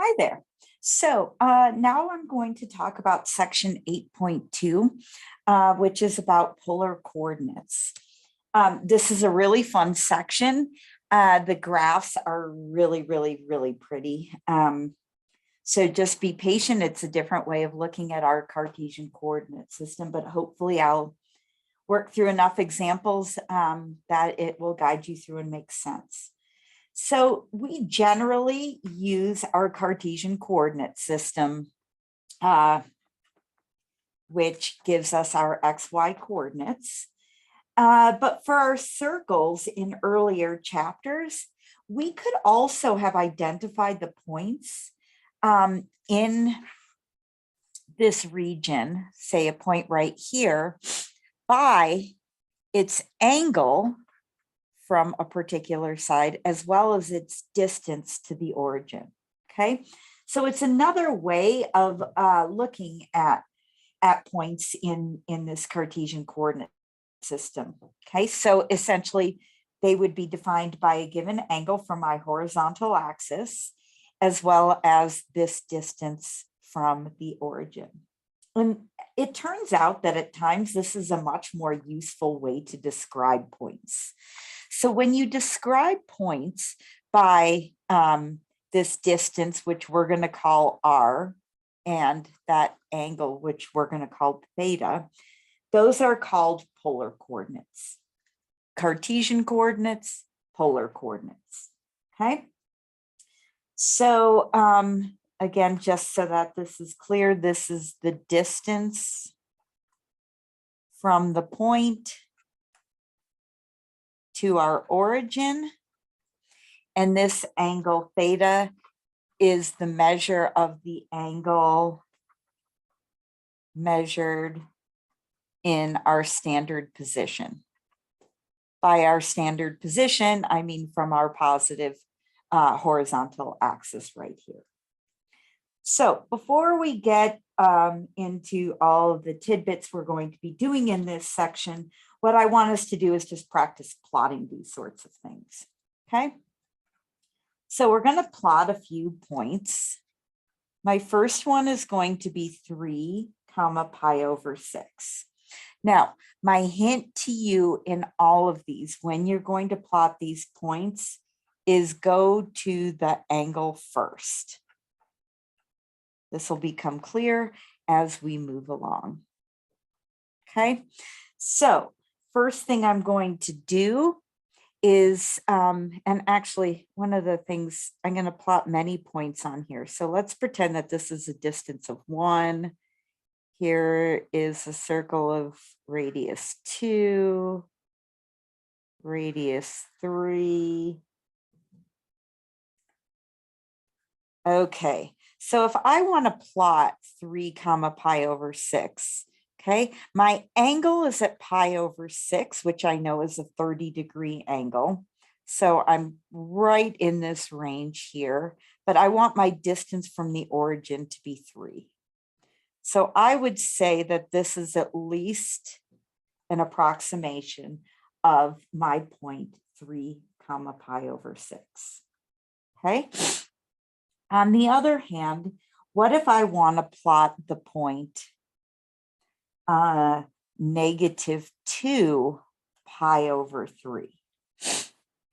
Hi there. So now I'm going to talk about section 8.2, which is about polar coordinates. This is a really fun section. The graphs are really pretty. So just be patient. It's a different way of looking at our Cartesian coordinate system, but hopefully I'll work through enough examples that it will guide you through and make sense. So we generally use our Cartesian coordinate system, which gives us our XY coordinates. But for our circles in earlier chapters, we could also have identified the points in this region, say a point right here, by its angle from a particular side, as well as its distance to the origin, okay? So it's another way of looking at points in this Cartesian coordinate system, okay? So essentially, they would be defined by a given angle from my horizontal axis, as well as this distance from the origin. And it turns out that at times this is a much more useful way to describe points. So when you describe points by this distance, which we're going to call r, and that angle, which we're going to call theta, those are called polar coordinates. Cartesian coordinates, polar coordinates, okay? So again, just so that this is clear, this is the distance from the point to our origin. And this angle theta is the measure of the angle measured in our standard position. By our standard position, I mean from our positive horizontal axis right here. So before we get into all of the tidbits we're going to be doing in this section, what I want us to do is just practice plotting these sorts of things, okay? So we're going to plot a few points. My first one is going to be 3 comma pi over 6. Now, my hint to you in all of these, when you're going to plot these points, is go to the angle first. This will become clear as we move along. Okay, so first thing I'm going to do is, and actually one of the things, I'm going to plot many points on here. So let's pretend that this is a distance of 1. Here is a circle of radius 2, radius 3. Okay, so if I want to plot 3 comma pi over 6, okay, my angle is at pi over 6, which I know is a 30-degree angle. So I'm right in this range here, but I want my distance from the origin to be 3. So I would say that this is at least an approximation of my point 3 comma pi over 6. Okay. On the other hand, what if I want to plot the point negative 2 pi over 3?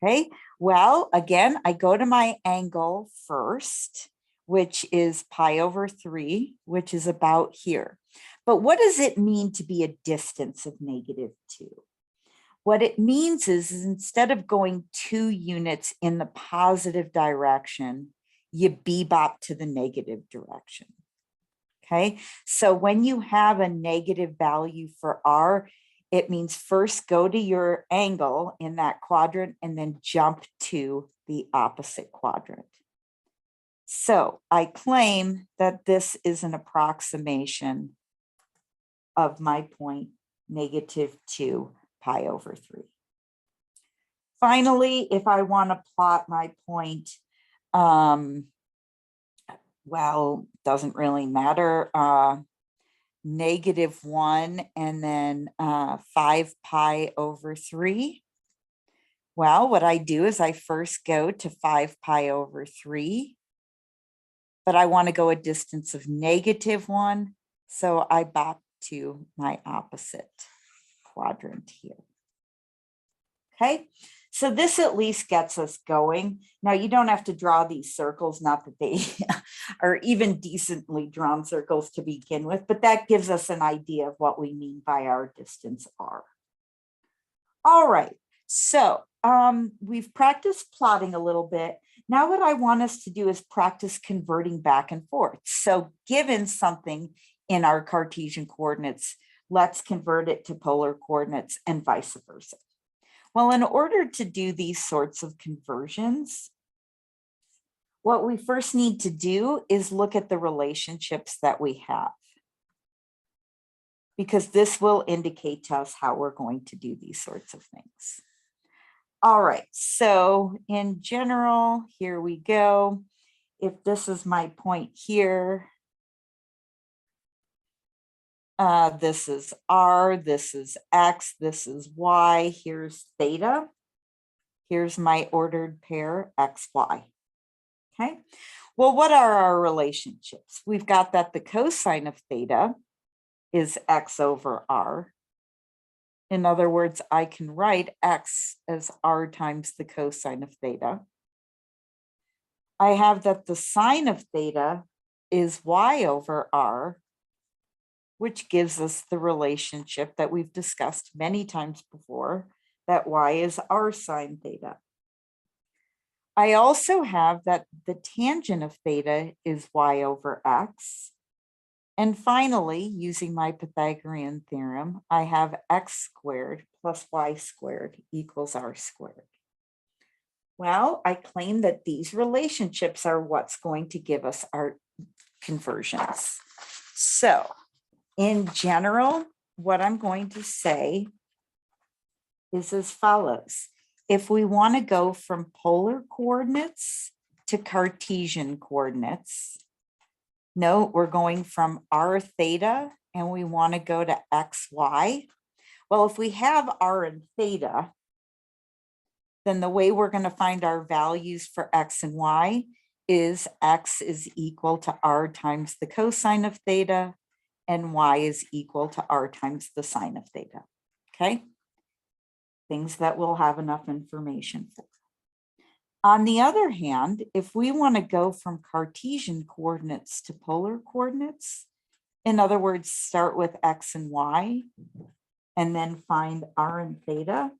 Okay, well, again, I go to my angle first, which is pi over 3, which is about here. But what does it mean to be a distance of negative 2? What it means is instead of going 2 units in the positive direction, you bebop to the negative direction. Okay, so when you have a negative value for r, it means first go to your angle in that quadrant and then jump to the opposite quadrant. So I claim that this is an approximation of my point negative 2 pi over 3. Finally, if I want to plot my point, well, doesn't really matter, negative 1 and then 5 pi over 3. Well, what I do is I first go to 5 pi over 3 but I want to go a distance of -1. So I back to my opposite quadrant here. Okay, so this at least gets us going. Now you don't have to draw these circles, not that they are even decently drawn circles to begin with, but that gives us an idea of what we mean by our distance r. All right, so we've practiced plotting a little bit. Now what I want us to do is practice converting back and forth. So given something in our Cartesian coordinates, let's convert it to polar coordinates and vice versa. Well, in order to do these sorts of conversions, what we first need to do is look at the relationships that we have, because this will indicate to us how we're going to do these sorts of things. All right, so in general, here we go. If this is my point here, this is r, this is x, this is y, here's theta. Here's my ordered pair x, y. Okay, well, what are our relationships? We've got that the cosine of theta is x over r. In other words, I can write x as r times the cosine of theta. I have that the sine of theta is y over r, which gives us the relationship that we've discussed many times before, that y is r sine theta. I also have that the tangent of theta is y over x. And finally, using my Pythagorean theorem, I have x squared plus y squared equals r squared. Well, I claim that these relationships are what's going to give us our conversions. So in general, what I'm going to say is as follows. If we want to go from polar coordinates to Cartesian coordinates, note we're going from r theta and we want to go to x, y. Well, if we have r and theta, then the way we're going to find our values for x and y is x is equal to r times the cosine of theta, and y is equal to r times the sine of theta. Okay, things that we'll have enough information for. On the other hand, if we want to go from Cartesian coordinates to polar coordinates, in other words, start with x and y, and then find r and theta,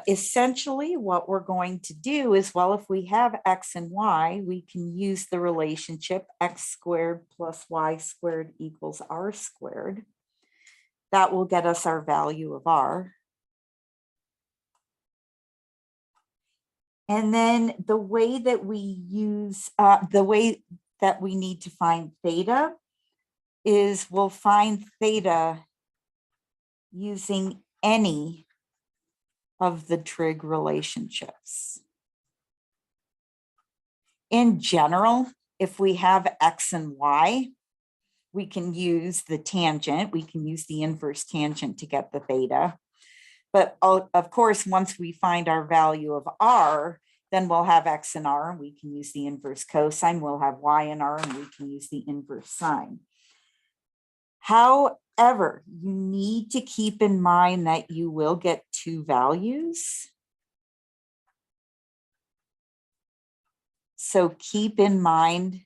essentially what we're going to do is, well, if we have x and y, we can use the relationship x squared plus y squared equals r squared. That will get us our value of r. And then the way that we use, the way that we need to find theta is we'll find theta using any of the trig relationships. In general, if we have x and y, we can use the tangent, we can use the inverse tangent to get the theta. But of course, once we find our value of r, then we'll have x and r, and we can use the inverse cosine. We'll have y and r, and we can use the inverse sine. However, you need to keep in mind that you will get two values. So keep in mind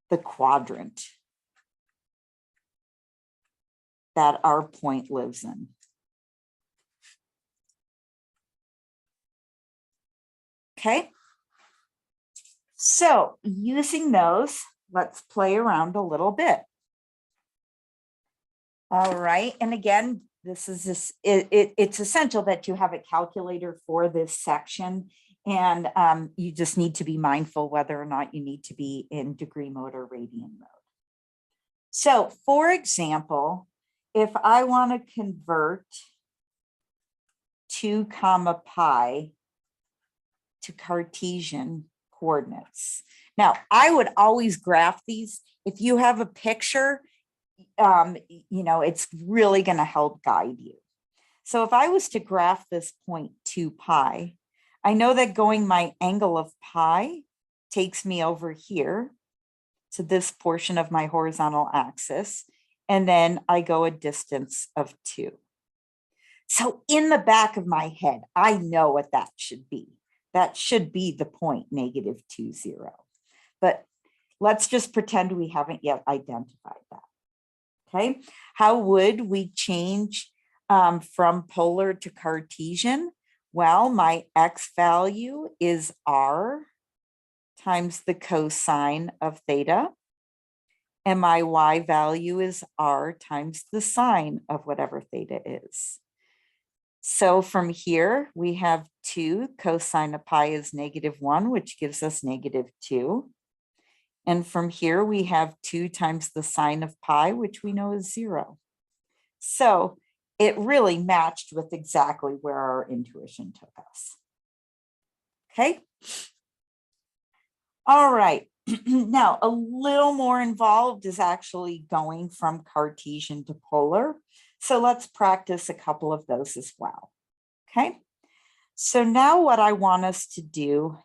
the quadrant that our point lives in. Okay, so using those, let's play around a little bit. All right, and again, it's essential that you have a calculator for this section, and you just need to be mindful whether or not you need to be in degree mode or radian mode. So for example, if I want to convert 2 comma pi to Cartesian coordinates. Now, I would always graph these. If you have a picture, you know, it's really going to help guide you. So if I was to graph this point 2 pi, I know that going my angle of pi takes me over here to this portion of my horizontal axis, and then I go a distance of 2. So in the back of my head, I know what that should be. That should be the point -2, 0. But let's just pretend we haven't yet identified that. Okay, how would we change from polar to Cartesian? Well, my x value is r times the cosine of theta, and my y value is r times the sine of whatever theta is. So from here, we have 2 cosine of pi is -1, which gives us -2. And from here, we have 2 times the sine of pi, which we know is 0. So it really matched with exactly where our intuition took us. Okay. All right. Now, a little more involved is actually going from Cartesian to polar. So let's practice a couple of those as well. Okay. So now what I want us to do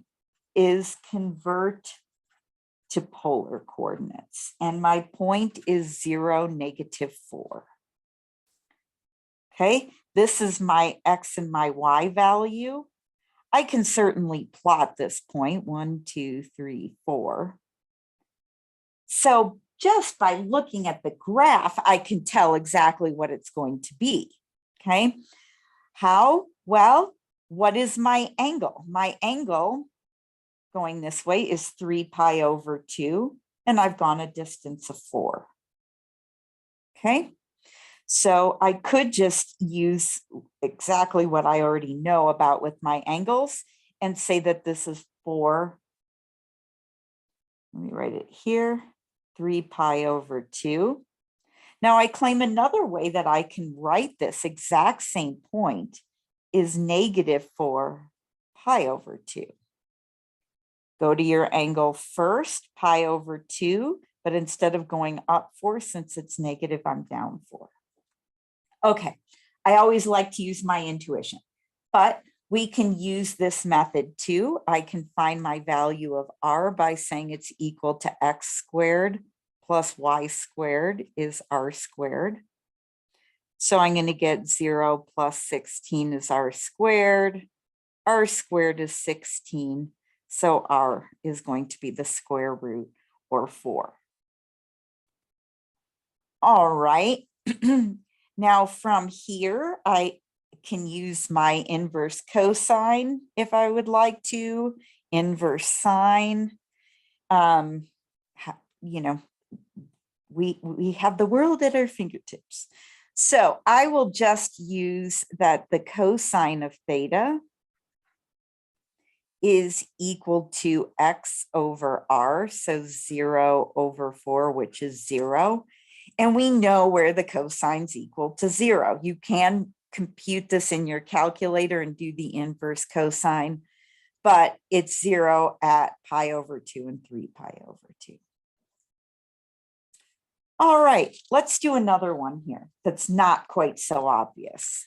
is convert to polar coordinates. And my point is 0, -4. Okay, this is my x and my y value. I can certainly plot this point, 1, 2, 3, 4. So just by looking at the graph, I can tell exactly what it's going to be. Okay, how? Well, what is my angle? My angle going this way is 3 pi over 2, and I've gone a distance of 4. Okay, so I could just use exactly what I already know about with my angles and say that this is 4. Let me write it here, 3 pi over 2. Now I claim another way that I can write this exact same point is -4 pi over 2. Go to your angle first, pi over 2, but instead of going up 4, since it's negative, I'm down 4. Okay, I always like to use my intuition, but we can use this method too. I can find my value of r by saying it's equal to x squared plus y squared is r squared. So I'm going to get 0 plus 16 is r squared is 16. So r is going to be the square root, or 4. All right. Now from here, I can use my inverse cosine if I would like to, inverse sine. You know, we have the world at our fingertips. So I will just use that the cosine of theta is equal to x over r, so 0 over 4, which is 0. And we know where the cosine's equal to 0. You can compute this in your calculator and do the inverse cosine, but it's 0 at pi over 2 and 3 pi over 2. All right, let's do another one here that's not quite so obvious.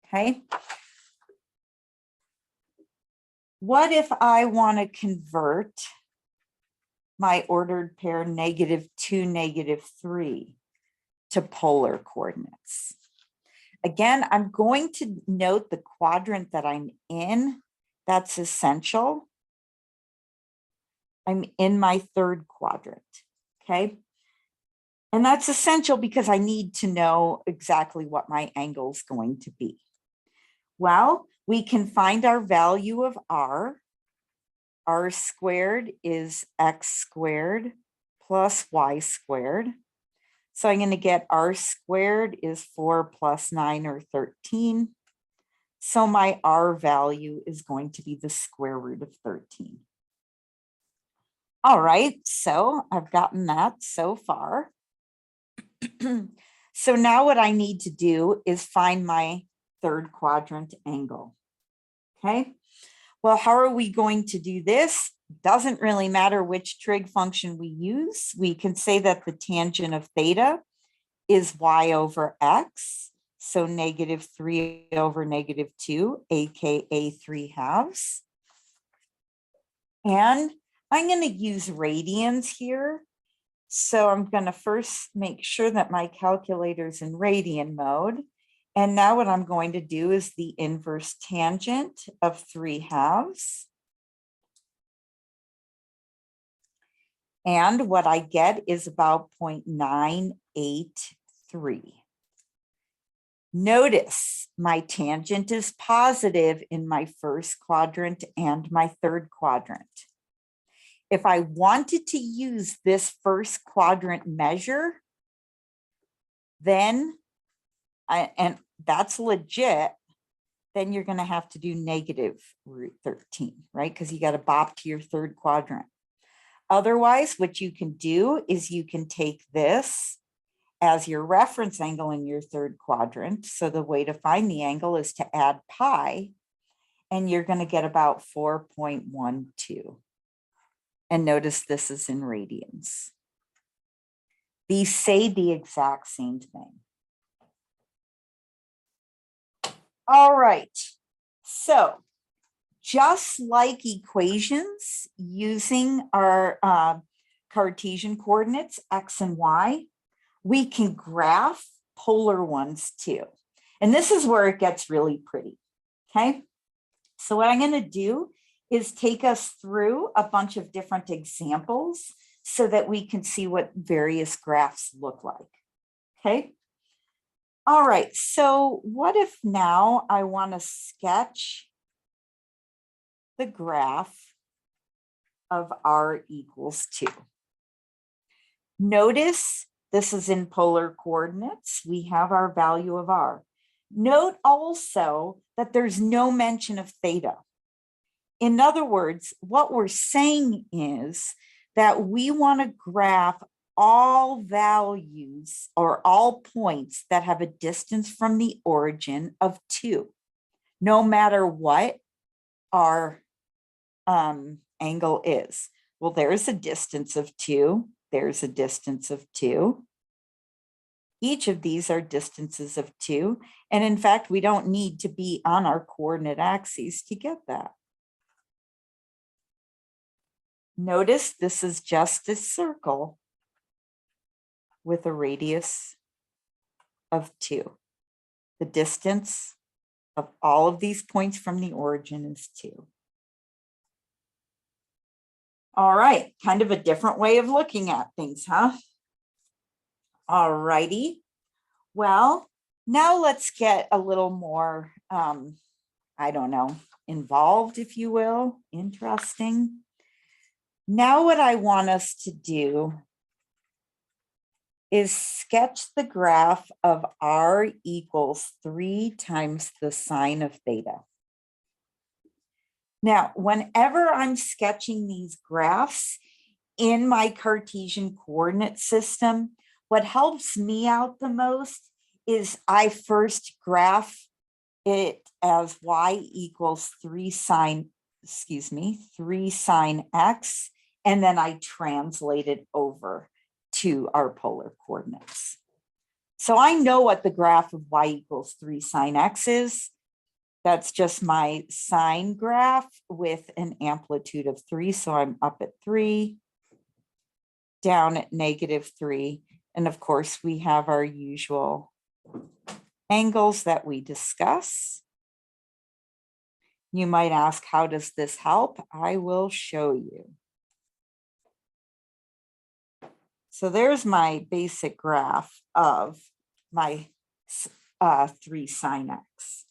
Okay. What if I want to convert my ordered pair -2, -3 to polar coordinates? Again, I'm going to note the quadrant that I'm in. That's essential. I'm in my third quadrant, okay? And that's essential because I need to know exactly what my angle is going to be. Well, we can find our value of r. R squared is x squared plus y squared. So I'm going to get r squared is 4 plus 9 or 13. So my r value is going to be the square root of 13. All right, so I've gotten that so far. So now what I need to do is find my third quadrant angle. Okay, well, how are we going to do this? Doesn't really matter which trig function we use. We can say that the tangent of theta is y over x. So -3 over -2, AKA 3/2. And I'm going to use radians here. So I'm going to first make sure that my calculator's in radian mode. And now what I'm going to do is the inverse tangent of 3/2. And what I get is about 0.983. Notice my tangent is positive in my first quadrant and my third quadrant. If I wanted to use this first quadrant measure, then, and that's legit, then you're going to have to do negative root 13, right? Because you got to bop to your third quadrant. Otherwise, what you can do is you can take this as your reference angle in your third quadrant. So the way to find the angle is to add pi, and you're going to get about 4.12. And notice this is in radians. These say the exact same thing. All right, so just like equations using our Cartesian coordinates, x and y, we can graph polar ones too. And this is where it gets really pretty, okay? So what I'm going to do is take us through a bunch of different examples so that we can see what various graphs look like, okay? All right, so what if now I want to sketch the graph of r equals 2? Notice this is in polar coordinates. We have our value of r. Note also that there's no mention of theta. In other words, what we're saying is that we want to graph all values or all points that have a distance from the origin of 2, no matter what our angle is. Well, there's a distance of 2. There's a distance of 2. Each of these are distances of 2. And in fact, we don't need to be on our coordinate axes to get that. Notice this is just a circle with a radius of 2. The distance of all of these points from the origin is 2. All right, kind of a different way of looking at things, huh? All righty. Well, now let's get a little more, I don't know, involved, if you will, interesting. Now what I want us to do is sketch the graph of r equals 3 times the sine of theta. Now, whenever I'm sketching these graphs in my Cartesian coordinate system, what helps me out the most is I first graph it as y equals 3 sine x, and then I translate it over to our polar coordinates. So I know what the graph of y equals 3 sine x is. That's just my sine graph with an amplitude of 3. So I'm up at 3, down at -3. And of course, we have our usual angles that we discuss. You might ask, how does this help? I will show you. So there's my basic graph of my 3 sine x.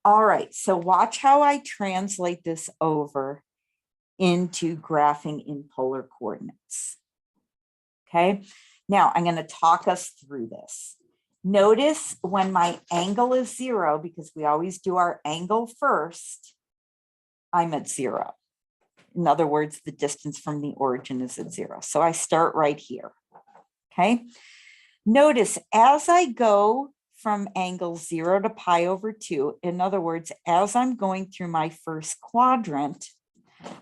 All right, so watch how I translate this over into graphing in polar coordinates. Okay, now I'm going to talk us through this. Notice when my angle is 0, because we always do our angle first, I'm at 0. In other words, the distance from the origin is at 0. So I start right here. Okay, notice as I go from angle 0 to pi over 2, in other words, as I'm going through my first quadrant,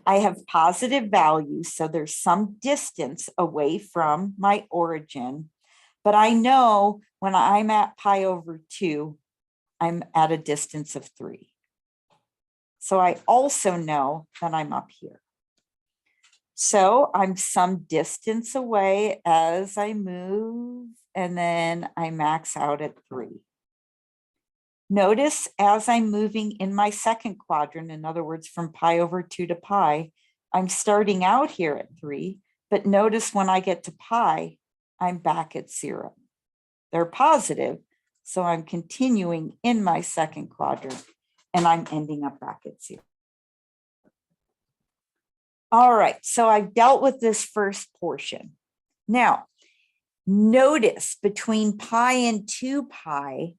I have positive values, so there's some distance away from my origin, but I know when I'm at pi over 2, I'm at a distance of 3. So I also know that I'm up here. So I'm some distance away as I move, and then I max out at 3. Notice as I'm moving in my second quadrant, in other words, from pi over 2 to pi, I'm starting out here at 3, but notice when I get to pi, I'm back at 0. They're positive, so I'm continuing in my second quadrant, and I'm ending up back at 0. All right, so I've dealt with this first portion. Now, notice between pi and 2 pi,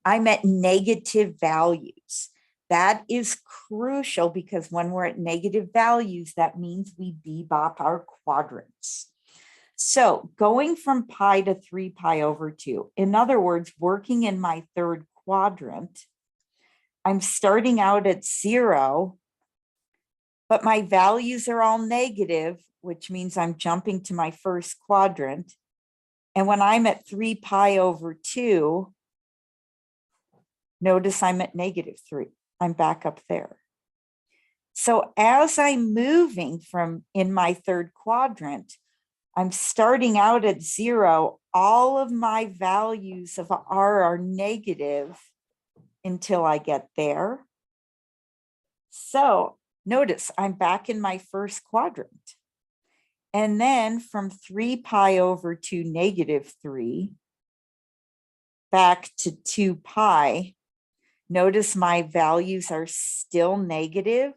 I'm at negative values. That is crucial because when we're at negative values, that means we bebop our quadrants. So going from pi to 3 pi over 2, in other words, working in my third quadrant, I'm starting out at 0, but my values are all negative, which means I'm jumping to my first quadrant. And when I'm at 3 pi over 2, notice I'm at negative 3. I'm back up there. So as I'm moving from in my third quadrant, I'm starting out at 0. All of my values of R are negative until I get there. So notice I'm back in my first quadrant. And then from 3 pi over 2 negative 3 back to 2 pi, notice my values are still negative.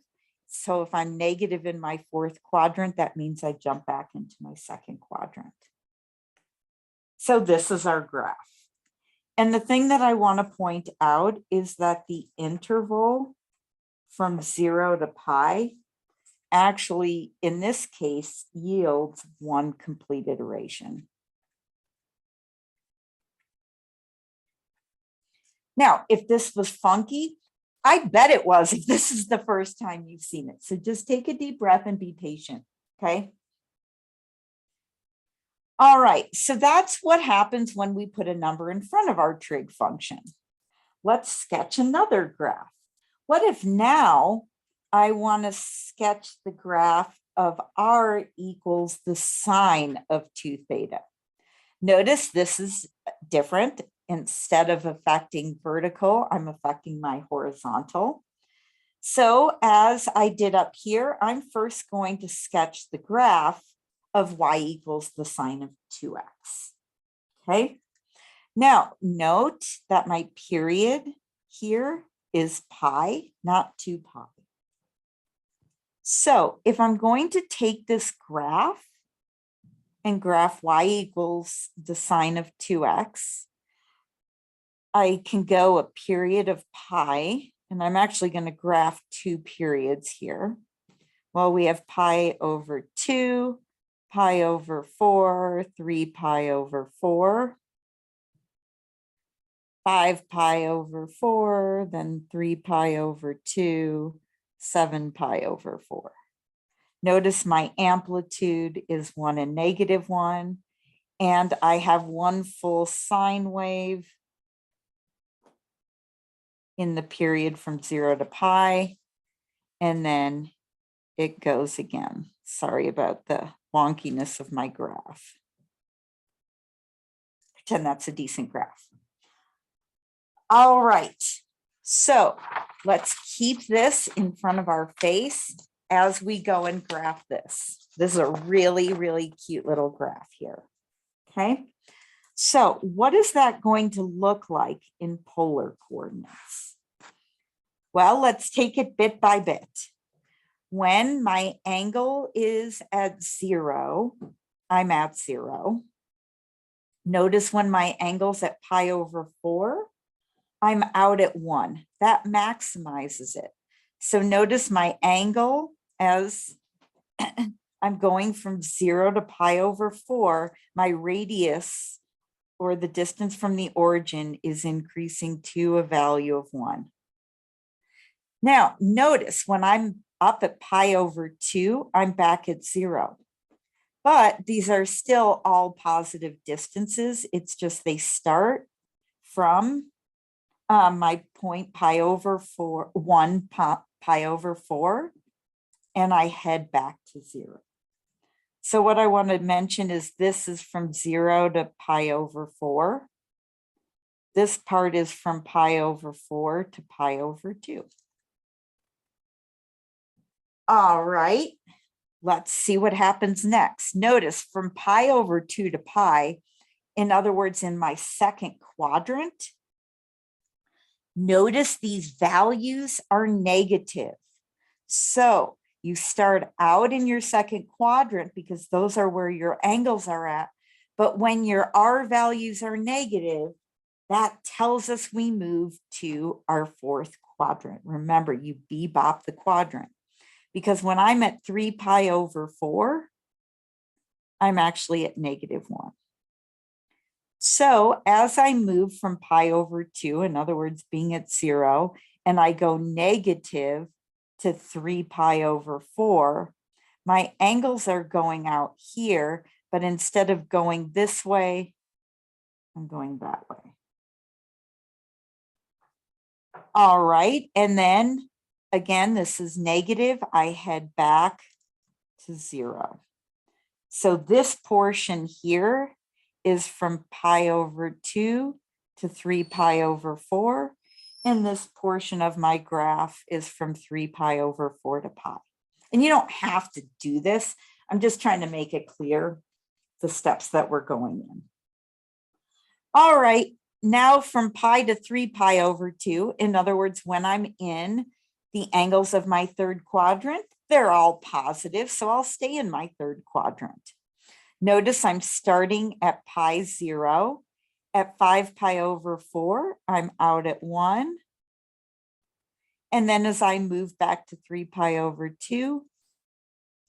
So if I'm negative in my fourth quadrant, that means I jump back into my second quadrant. So this is our graph. And the thing that I want to point out is that the interval from 0 to pi actually, in this case, yields 1 complete iteration. Now, if this was funky, I bet it was if this is the first time you've seen it. So just take a deep breath and be patient, okay? All right, so that's what happens when we put a number in front of our trig function. Let's sketch another graph. What if now I want to sketch the graph of r equals the sine of 2 theta? Notice this is different. Instead of affecting vertical, I'm affecting my horizontal. So as I did up here, I'm first going to sketch the graph of y equals the sine of 2x. Okay. Now note that my period here is pi, not 2 pi. So if I'm going to take this graph and graph y equals the sine of 2x, I can go a period of pi, and I'm actually going to graph 2 periods here. Well, we have pi over 2, pi over 4, 3 pi over 4, 5 pi over 4, then 3 pi over 2, 7 pi over 4. Notice my amplitude is 1 and -1, and I have 1 full sine wave in the period from 0 to pi, and then it goes again. Sorry about the wonkiness of my graph. Pretend that's a decent graph. All right, so let's keep this in front of our face as we go and graph this. This is a really, really cute little graph here, okay? So what is that going to look like in polar coordinates? Well, let's take it bit by bit. When my angle is at 0, I'm at 0. Notice when my angle's at pi over 4, I'm out at 1. That maximizes it. So notice my angle as I'm going from 0 to pi over 4, my radius or the distance from the origin is increasing to a value of 1. Now, notice when I'm up at pi over 2, I'm back at 0. But these are still all positive distances. It's just they start from my point pi over 4, 1 pi over 4, and I head back to 0. So what I want to mention is this is from 0 to pi over 4. This part is from pi over 4 to pi over 2. All right, let's see what happens next. Notice from pi over 2 to pi, in other words, in my second quadrant, notice these values are negative. So you start out in your second quadrant because those are where your angles are at. But when your R values are negative, that tells us we move to our fourth quadrant. Remember, you bebop the quadrant. Because when I'm at 3 pi over 4, I'm actually at -1. So as I move from pi over 2, in other words, being at 0, and I go negative to 3 pi over 4, my angles are going out here, but instead of going this way, I'm going that way. All right, and then again, this is negative. I head back to 0. So this portion here is from pi over 2 to 3 pi over 4. And this portion of my graph is from 3 pi over 4 to pi. And you don't have to do this. I'm just trying to make it clear the steps that we're going in. All right, now from pi to 3 pi over 2, in other words, when I'm in the angles of my third quadrant, they're all positive, so I'll stay in my third quadrant. Notice I'm starting at pi 0. At 5 pi over 4, I'm out at 1. And then as I move back to 3 pi over 2,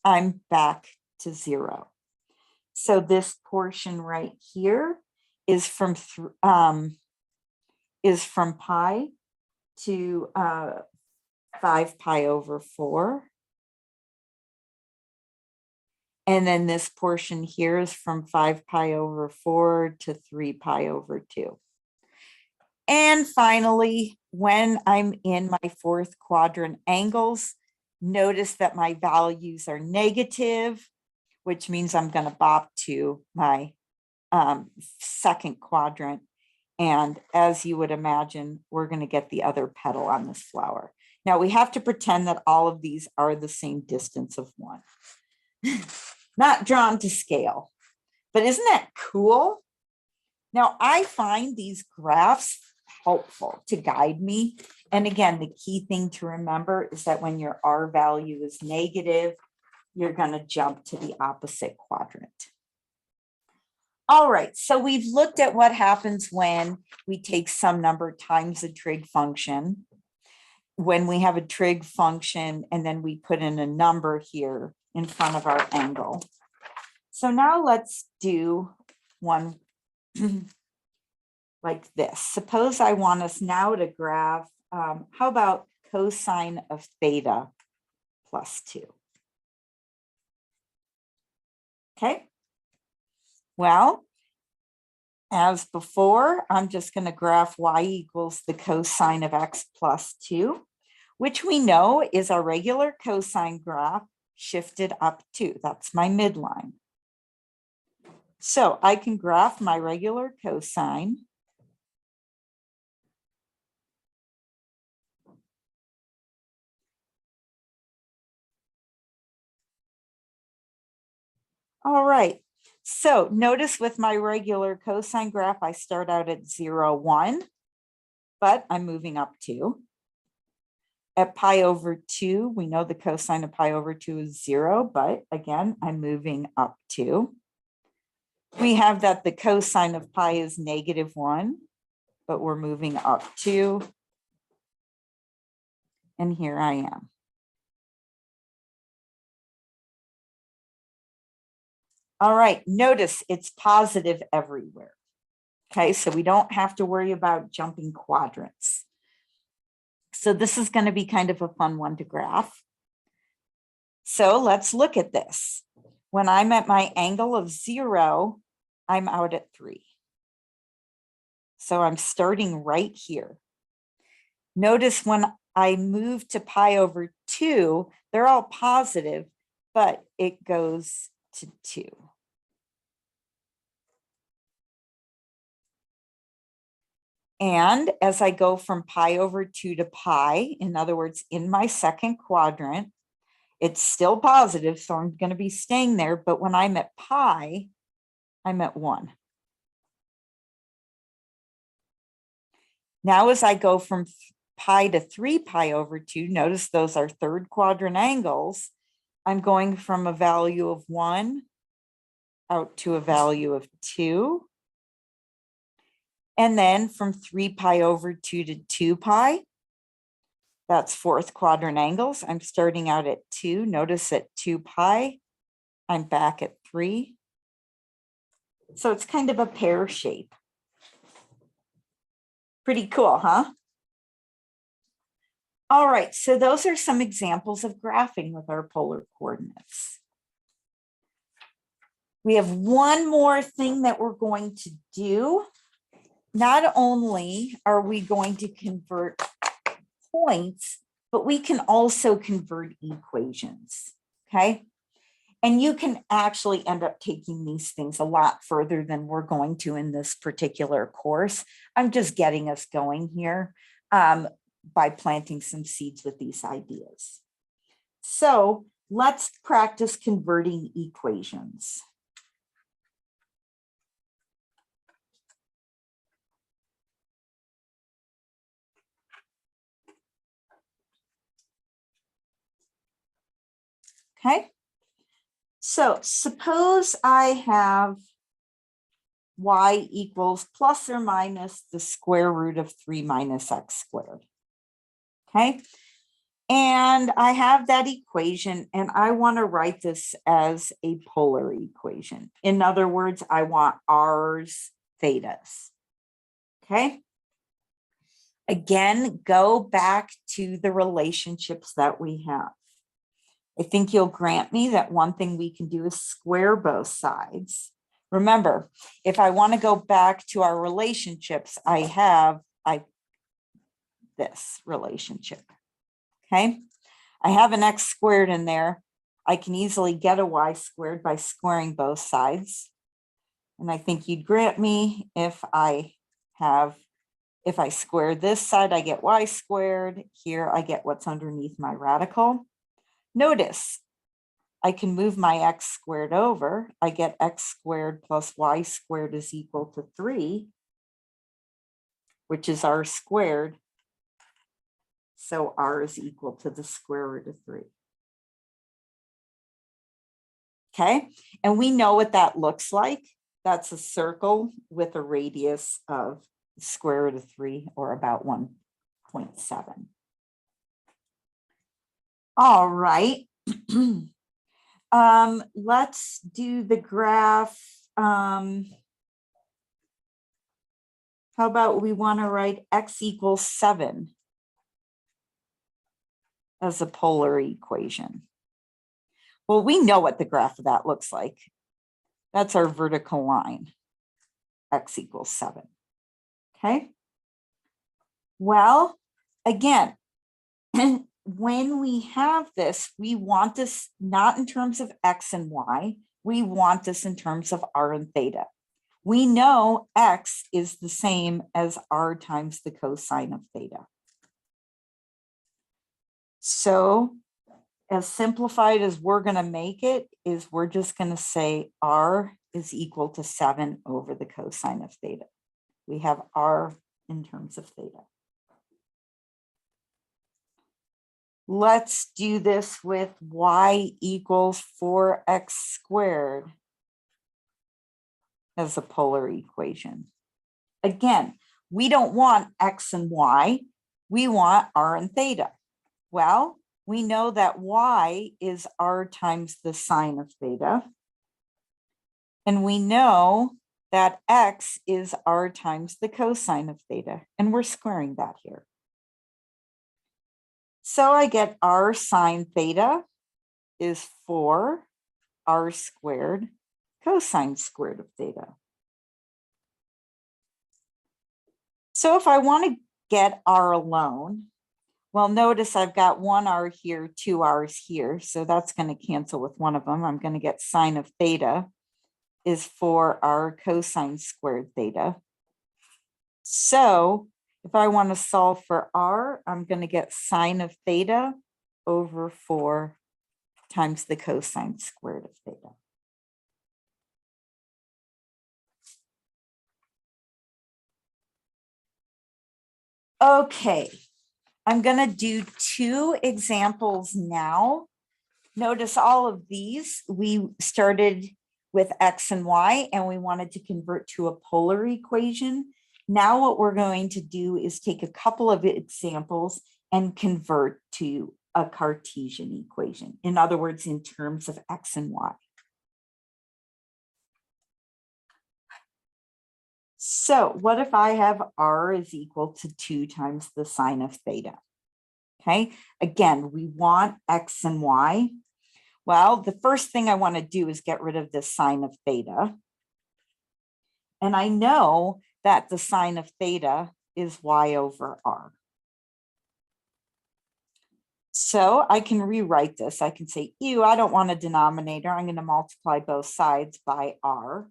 I'm back to 0. So this portion right here is from pi to 5 pi over 4. And then this portion here is from 5 pi over 4 to 3 pi over 2. And finally, when I'm in my fourth quadrant angles, notice that my values are negative, which means I'm going to bop to my second quadrant. And as you would imagine, we're going to get the other petal on this flower. Now we have to pretend that all of these are the same distance of 1. Not drawn to scale, but isn't that cool? Now I find these graphs helpful to guide me. And again, the key thing to remember is that when your R value is negative, you're going to jump to the opposite quadrant. All right, so we've looked at what happens when we take some number times a trig function. When we have a trig function and then we put in a number here in front of our angle. So now let's do one like this. Suppose I want us now to graph, how about cosine of theta plus 2? Okay. Well, as before, I'm just going to graph y equals the cosine of x plus 2, which we know is our regular cosine graph shifted up 2. That's my midline. So I can graph my regular cosine. All right. So notice with my regular cosine graph, I start out at 0, 1, but I'm moving up 2. At pi over 2, we know the cosine of pi over 2 is 0, but again, I'm moving up 2. We have that the cosine of pi is -1, but we're moving up 2. And here I am. All right, notice it's positive everywhere. Okay, so we don't have to worry about jumping quadrants. So this is going to be kind of a fun one to graph. So let's look at this. When I'm at my angle of 0, I'm out at 3. So I'm starting right here. Notice when I move to pi over 2, they're all positive, but it goes to 2. And as I go from pi over 2 to pi, in other words, in my second quadrant, it's still positive, so I'm going to be staying there. But when I'm at pi, I'm at 1. Now, as I go from pi to 3 pi over 2, notice those are third quadrant angles. I'm going from a value of 1 out to a value of 2. And then from 3 pi over 2 to 2 pi, that's fourth quadrant angles. I'm starting out at 2. Notice at 2 pi, I'm back at 3. So it's kind of a pear shape. Pretty cool, huh? All right, so those are some examples of graphing with our polar coordinates. We have one more thing that we're going to do. Not only are we going to convert points, but we can also convert equations, okay? And you can actually end up taking these things a lot further than we're going to in this particular course. I'm just getting us going here by planting some seeds with these ideas. So let's practice converting equations. Okay, so suppose I have y equals plus or minus the square root of 3 minus x squared. Okay, and I have that equation and I want to write this as a polar equation. In other words, I want r's thetas. Okay, again, go back to the relationships that we have. I think you'll grant me that one thing we can do is square both sides. Remember, if I want to go back to our relationships, I have this relationship. Okay, I have an x squared in there. I can easily get a y squared by squaring both sides. And I think you'd grant me if I square this side, I get y squared. Here I get what's underneath my radical. Notice I can move my x squared over. I get x squared plus y squared is equal to 3, which is r squared. So r is equal to the square root of 3. Okay, and we know what that looks like. That's a circle with a radius of the square root of 3, or about 1.7. All right. Let's do the graph. How about we want to write x equals 7 as a polar equation? Well, we know what the graph of that looks like. That's our vertical line, x equals 7. Okay. Well, again, when we have this, we want this not in terms of x and y, we want this in terms of r and theta. We know x is the same as r times the cosine of theta. So as simplified as we're going to make it is we're just going to say r is equal to 7 over the cosine of theta. We have r in terms of theta. Let's do this with y equals 4x squared as a polar equation. Again, we don't want x and y, we want r and theta. Well, we know that y is r times the sine of theta. And we know that x is r times the cosine of theta. And we're squaring that here. So I get r sine theta is 4 r squared cosine squared of theta. So if I want to get r alone. Well, notice I've got one r here, two r's here. So that's going to cancel with one of them. I'm going to get sine of theta is 4r cosine squared theta. So if I want to solve for r, I'm going to get sine of theta over 4 times the cosine squared of theta. Okay, I'm going to do 2 examples now. Notice all of these, we started with x and y, and we wanted to convert to a polar equation. Now what we're going to do is take a couple of examples and convert to a Cartesian equation. In other words, in terms of x and y. So what if I have r is equal to 2 times the sine of theta? Okay, again, we want x and y. Well, the first thing I want to do is get rid of the sine of theta. And I know that the sine of theta is y over r. So I can rewrite this. I can say, ew, I don't want a denominator. I'm going to multiply both sides by r.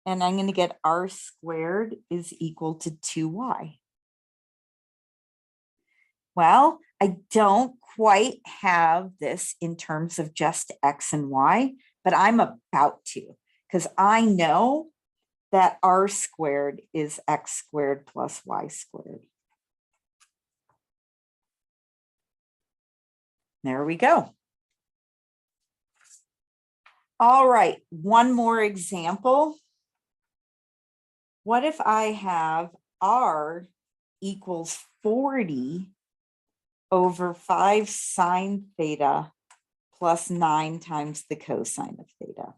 And I'm going to get r squared is equal to 2y. Well, I don't quite have this in terms of just x and y, but I'm about to, because I know that r squared is x squared plus y squared. There we go. All right, one more example. What if I have r equals 40 over 5 sine theta plus 9 times the cosine of theta?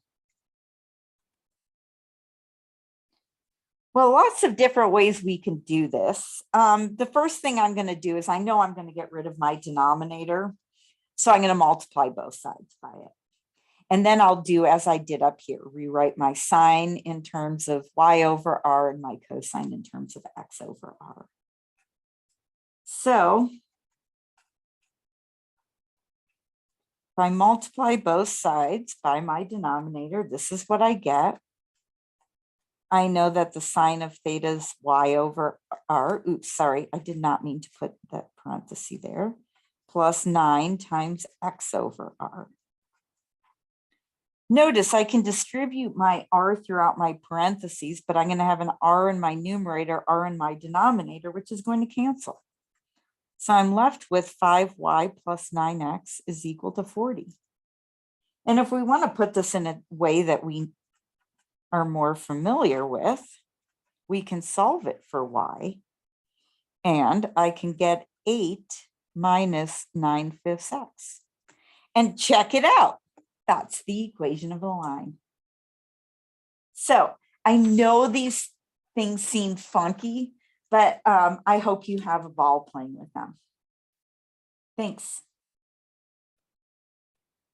Well, lots of different ways we can do this. The first thing I'm going to do is I know I'm going to get rid of my denominator. So I'm going to multiply both sides by it. And then I'll do as I did up here, rewrite my sine in terms of y over r and my cosine in terms of x over r. So if I multiply both sides by my denominator, this is what I get. I know that the sine of theta is y over r. Oops, sorry, I did not mean to put that parenthesis there. Plus 9 times x over r. Notice I can distribute my r throughout my parentheses, but I'm going to have an r in my numerator, r in my denominator, which is going to cancel. So I'm left with 5y plus 9x is equal to 40. And if we want to put this in a way that we are more familiar with, we can solve it for y. And I can get 8 minus 9/5 x. And check it out. That's the equation of a line. So I know these things seem funky, but I hope you have a ball playing with them. Thanks.